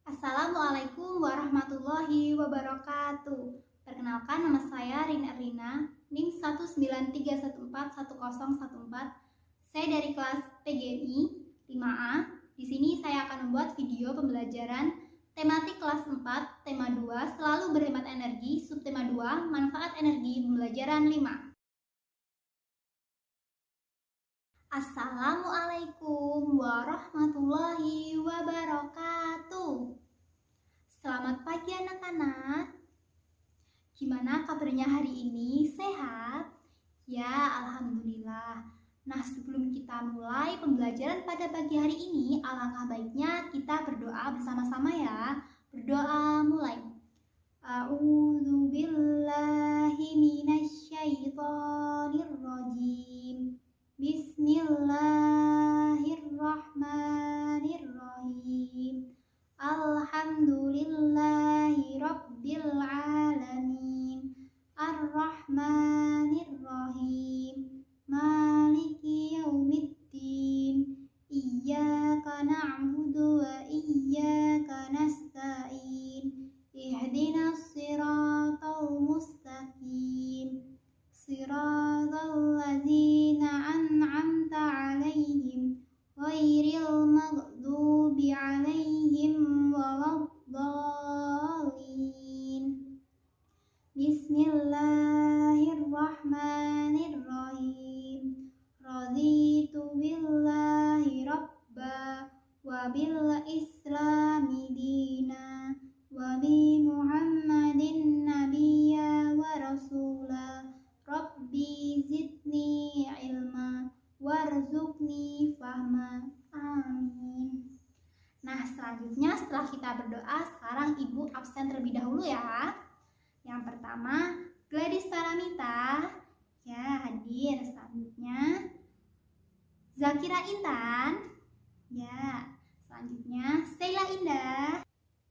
Assalamualaikum warahmatullahi wabarakatuh. Perkenalkan, nama saya Rina Erlina, NIM 193141014. Saya dari kelas PGMI 5A. Di sini saya akan membuat video pembelajaran tematik kelas 4, tema 2, selalu berhemat energi, subtema 2, manfaat energi pembelajaran 5. Assalamualaikum warahmatullahi wabarakatuh. Selamat pagi anak-anak. Gimana kabarnya hari ini? Sehat? Ya, alhamdulillah. Nah, sebelum kita mulai pembelajaran pada pagi hari ini, alangkah baiknya kita berdoa bersama-sama ya. Berdoa mulai. A'udzubillahi minasyaitonirrajim. Bismillahirrahmanirrahim. Alhamdulillahi rabbil alamin. Ar-Rahmanir-Rahim. Maliki yaumiddin. Iyyaka na'budu wa iyyaka nasta'in. Ihdinas siratal mustaqim. Siratal ladzina an'amta 'alaihim ghairil maghdubi 'alaihim waladdallin. Bismillahirrahmanirrahim. Raditu billahi rabba wa bil islami dina wa bi Muhammadin nabiyya wa rasula. Rabbi zidni ilma warzuqni fahma. Amin. Nah, selanjutnya setelah kita berdoa, sekarang Ibu absen terlebih dahulu ya. Yang pertama, Gladys Paramita. Ya, hadir. Selanjutnya, Zakira Intan. Ya, selanjutnya Sheila Indah.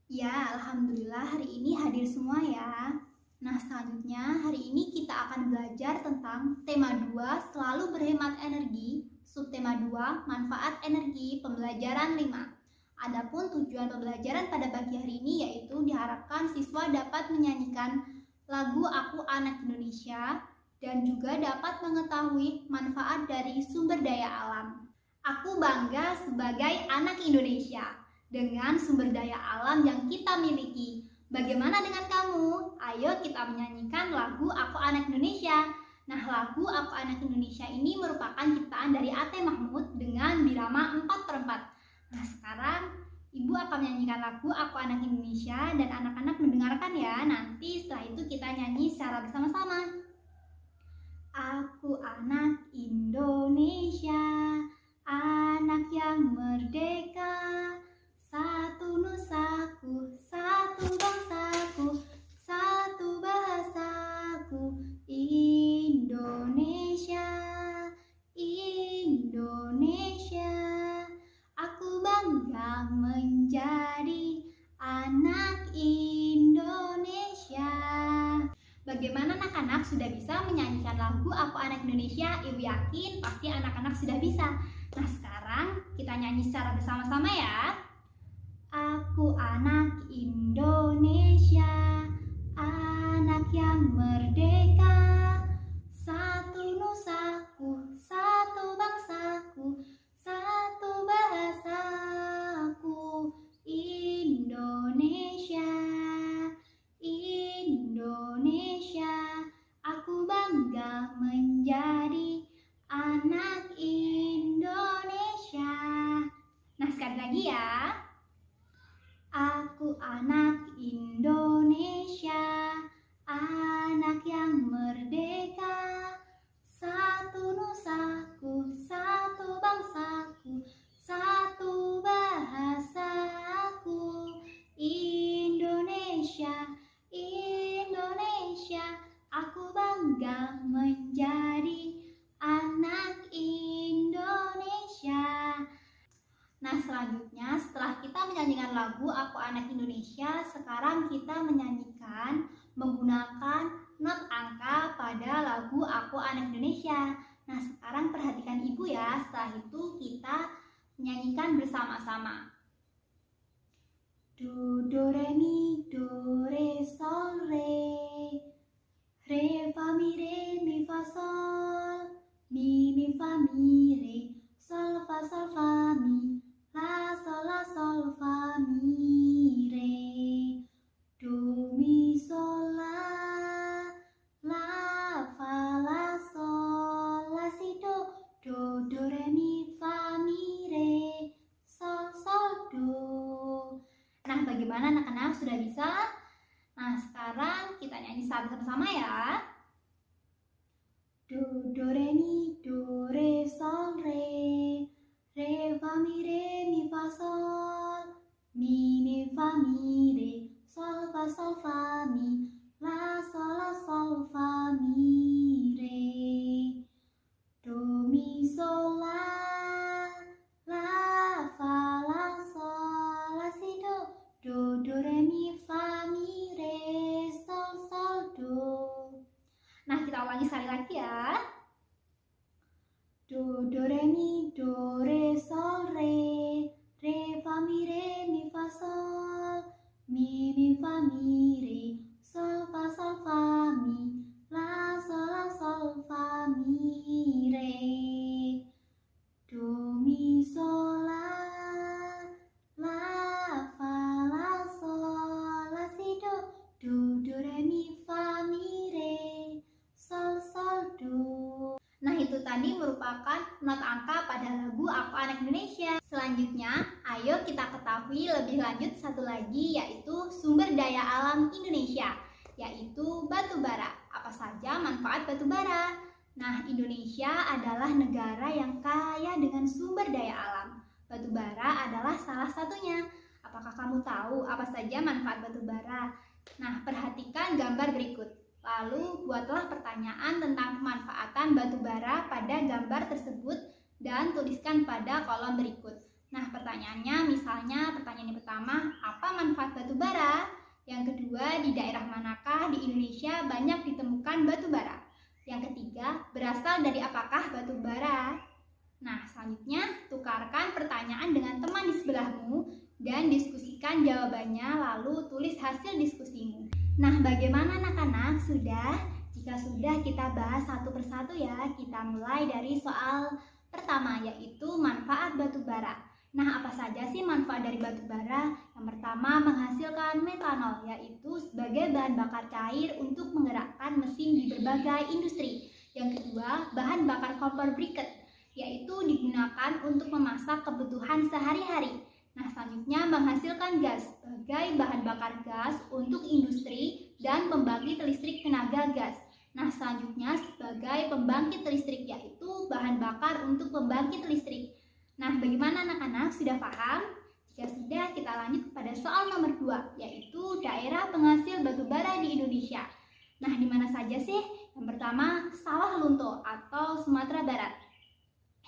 Ya, alhamdulillah hari ini hadir semua ya. Nah, selanjutnya hari ini kita akan belajar tentang tema 2, selalu berhemat energi, subtema 2, manfaat energi pembelajaran 5. Adapun tujuan pembelajaran pada pagi hari ini yaitu diharapkan siswa dapat menyanyikan lagu Aku Anak Indonesia dan juga dapat mengetahui manfaat dari sumber daya alam. Aku bangga sebagai anak Indonesia dengan sumber daya alam yang kita miliki. Bagaimana dengan kamu? Ayo kita menyanyikan lagu Aku Anak Indonesia. Nah, lagu Aku Anak Indonesia ini merupakan ciptaan dari A.T. Mahmud dengan birama 4/4. Nah, sekarang Ibu akan menyanyikan lagu Aku Anak Indonesia dan anak-anak mendengarkan ya. Nanti setelah itu kita nyanyi secara bersama-sama. Aku anak Indonesia, anak yang merdeka, satu nusaku, satu bangsaku, satu bahasaku, Indonesia, Indonesia. Aku bangga menjadi anak Indonesia. Bagaimana anak-anak, sudah bisa menyanyikan lagu Aku Anak Indonesia? Ibu yakin pasti anak-anak sudah bisa. Nah, sekarang kita nyanyi secara bersama-sama ya. Aku anak Indonesia, anak yang merdeka, satu nusaku, satu bangsaku, satu bahasaku, Indonesia, Indonesia. Aku bangga menjadi anak Indonesia. Nah, sekali lagi ya. Aku anak Indonesia, anak yang merdeka, satu nusaku, satu bangsaku, satu bahasaku, Indonesia, Indonesia. Aku bangga menjadi anak Indonesia. Nah, selanjutnya setelah kita menyanyikan lagu Aku Anak Indonesia, sekarang kita menyanyikan menggunakan not angka pada lagu Aku Anak Indonesia. Nah, sekarang perhatikan Ibu ya. Setelah itu kita menyanyikan bersama-sama. do, re, mi, do, re, sol, re, fa, mi, fa, sol, mi, fa, mi, re, sol, fa, mi, la, sol, fa, mi, re, do, mi, sol, la, fa, la, sol, la, si, do, re, mi, fa, mi, re, sol, do. Nah, bagaimana anak-anak, sudah bisa? Nah, sekarang kita nyanyi sama-sama ya. Do, re, mi, do, re, sol, re, fa, mi, fa, sol, mi, fa, mi, re, sol, fa, mi, la, sol, fa, mi, re, do, mi, sol, la, fa, la, sol, la, si, do, re, mi, fa, mi, re, sol, do. Nah, kita ulangi sekali lagi ya. Do, re, mi, do, re, sol, re, fa, mi, fa, sol, mi, fa, mi, re, sol, fa, mi, la, sol, fa, mi, re, do, mi, sol, la, fa, la, sol, la, si, do, re, mi, fa, mi, re, sol, do. Nah, itu tadi merupakan not angka pada lagu Aku Anak Indonesia. Selanjutnya, ayo kita ketahui lebih lanjut satu lagi, yaitu sumber daya alam Indonesia, yaitu batu bara. Apa saja manfaat batu bara? Nah, Indonesia adalah negara yang kaya dengan sumber daya alam. Batu bara adalah salah satunya. Apakah kamu tahu apa saja manfaat batu bara? Nah, perhatikan gambar berikut. Lalu buatlah pertanyaan tentang pemanfaatan batu bara pada gambar tersebut dan tuliskan pada kolom berikut. Nah, pertanyaannya misalnya pertanyaan yang pertama, apa manfaat batu bara? Yang kedua, di daerah manakah di Indonesia banyak ditemukan batu bara? Yang ketiga, berasal dari apakah batu bara? Nah, selanjutnya tukarkan pertanyaan dengan teman di sebelahmu dan diskusikan jawabannya, lalu tulis hasil diskusimu. Nah, bagaimana anak-anak? Sudah? Jika sudah, kita bahas satu persatu ya. Kita mulai dari soal pertama, yaitu manfaat batu bara. Nah, apa saja sih manfaat dari batu bara? Yang pertama, menghasilkan metanol, yaitu sebagai bahan bakar cair untuk menggerakkan mesin di berbagai industri. Yang kedua, bahan bakar kompor briket, yaitu digunakan untuk memasak kebutuhan sehari-hari. Nah, selanjutnya menghasilkan gas sebagai bahan bakar gas untuk industri dan pembangkit listrik tenaga gas. Nah, selanjutnya sebagai pembangkit listrik, yaitu bahan bakar untuk pembangkit listrik. Nah, bagaimana anak-anak? Sudah paham? Jika sudah, kita lanjut kepada soal nomor 2, yaitu daerah penghasil batu bara di Indonesia. Nah, di mana saja sih? Yang pertama, Sawah Lunto atau Sumatera Barat.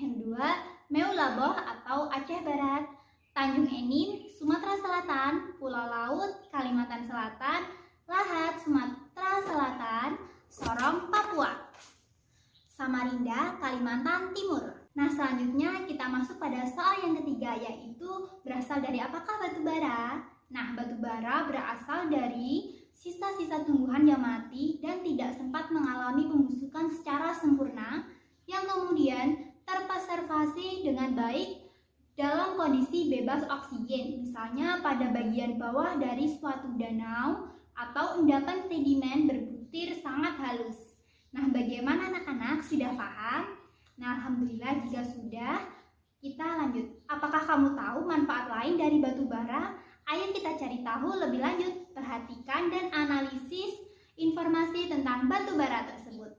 Yang kedua, Meulaboh atau Aceh Barat. Tanjung Enim, Sumatera Selatan, Pulau Laut, Kalimantan Selatan, Lahat, Sumatera Selatan, Sorong, Papua, Samarinda, Kalimantan Timur. Nah, selanjutnya kita masuk pada soal yang ketiga, yaitu berasal dari apakah batu bara? Nah, batu bara berasal dari sisa-sisa tumbuhan yang mati dan tidak sempat mengalami pembusukan secara sempurna, yang kemudian terpreservasi dengan baik dalam kondisi bebas oksigen, misalnya pada bagian bawah dari suatu danau atau endapan sedimen berbutir sangat halus. Nah, bagaimana anak-anak? Sudah paham? Nah, alhamdulillah jika sudah, kita lanjut. Apakah kamu tahu manfaat lain dari batu bara? Ayo kita cari tahu lebih lanjut. Perhatikan dan analisis informasi tentang batu bara tersebut.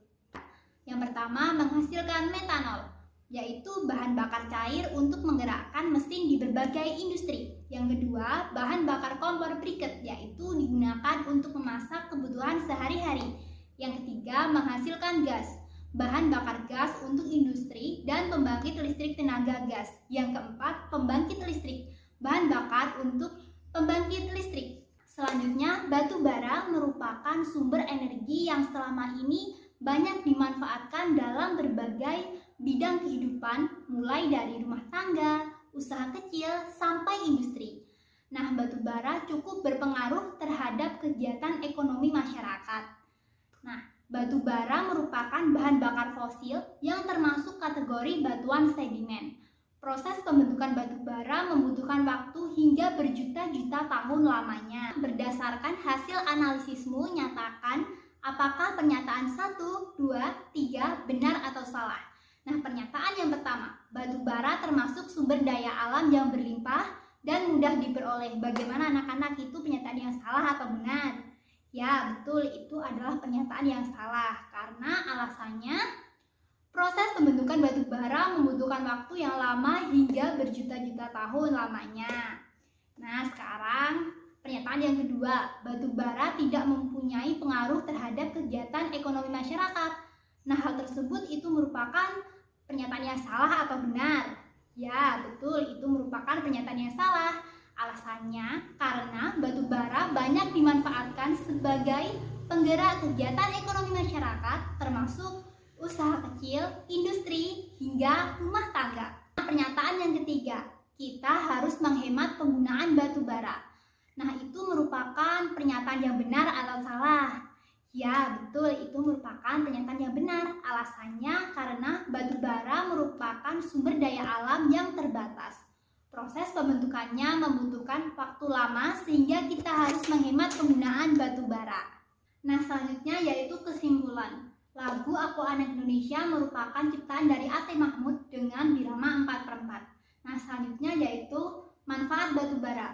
Yang pertama, menghasilkan metanol, yaitu bahan bakar cair untuk menggerakkan mesin di berbagai industri. Yang kedua, bahan bakar kompor briket, yaitu digunakan untuk memasak kebutuhan sehari-hari. Yang ketiga, menghasilkan gas, bahan bakar gas untuk industri dan pembangkit listrik tenaga gas. Yang keempat, pembangkit listrik, bahan bakar untuk pembangkit listrik. Selanjutnya, batu bara merupakan sumber energi yang selama ini banyak dimanfaatkan dalam berbagai bidang kehidupan, mulai dari rumah tangga, usaha kecil, sampai industri. Nah, batu bara cukup berpengaruh terhadap kegiatan ekonomi masyarakat. Nah, batu bara merupakan bahan bakar fosil yang termasuk kategori batuan sedimen. Proses pembentukan batu bara membutuhkan waktu hingga berjuta-juta tahun lamanya. Berdasarkan hasil analisismu, nyatakan apakah pernyataan 1, 2, 3 benar atau salah. Nah, pernyataan yang pertama, batu bara termasuk sumber daya alam yang berlimpah dan mudah diperoleh. Bagaimana anak-anak, itu pernyataan yang salah atau benar? Ya, betul, itu adalah pernyataan yang salah karena alasannya proses pembentukan batu bara membutuhkan waktu yang lama hingga berjuta-juta tahun lamanya. Nah, sekarang pernyataan yang kedua, batu bara tidak mempunyai pengaruh terhadap kegiatan ekonomi masyarakat. Nah, hal tersebut itu merupakan pernyataan yang salah atau benar? Ya, betul, itu merupakan pernyataan yang salah. Alasannya karena batu bara banyak dimanfaatkan sebagai penggerak kegiatan ekonomi masyarakat, termasuk usaha kecil, industri, hingga rumah tangga. Pernyataan yang ketiga, kita harus menghemat penggunaan batu bara. Nah, itu merupakan pernyataan yang benar atau salah? Ya, betul, itu merupakan pernyataan yang benar. Alasannya karena batu bara merupakan sumber daya alam yang terbatas. Proses pembentukannya membutuhkan waktu lama sehingga kita harus menghemat penggunaan batu bara. Nah, selanjutnya yaitu kesimpulan. Lagu Aku Anak Indonesia merupakan ciptaan dari A.T. Mahmud dengan birama 4/4. Nah, selanjutnya yaitu manfaat batu bara.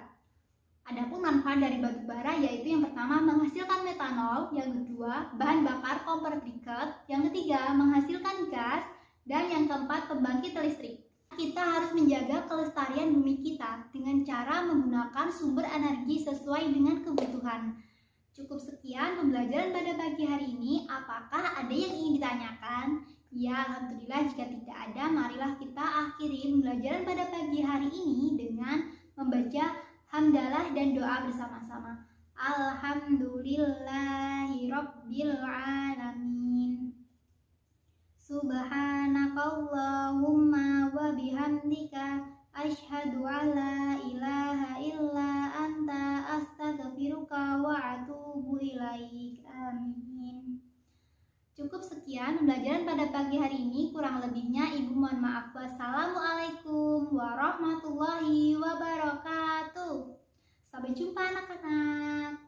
Adapun manfaat dari batu bara yaitu yang pertama menghasilkan metanol, yang kedua bahan bakar kompor briket, yang ketiga menghasilkan gas, dan yang keempat pembangkit listrik. Kita harus menjaga kelestarian bumi kita dengan cara menggunakan sumber energi sesuai dengan kebutuhan. Cukup sekian pembelajaran pada pagi hari ini. Apakah ada yang ingin ditanyakan? Ya, alhamdulillah. Jika tidak ada, marilah kita akhiri pembelajaran pada pagi hari ini dengan membaca hamdalah dan doa bersama-sama. Alhamdulillahirabbil alamin. Subhanakallahumma wa bihamdika asyhadu alla ilaha illa anta astaghfiruka wa atubu ilaik. Amin. Cukup sekian pembelajaran pada pagi hari ini. Kurang lebihnya Ibu mohon maaf. Wassalamualaikum warahmatullahi wabarakatuh. Sampai jumpa anak-anak.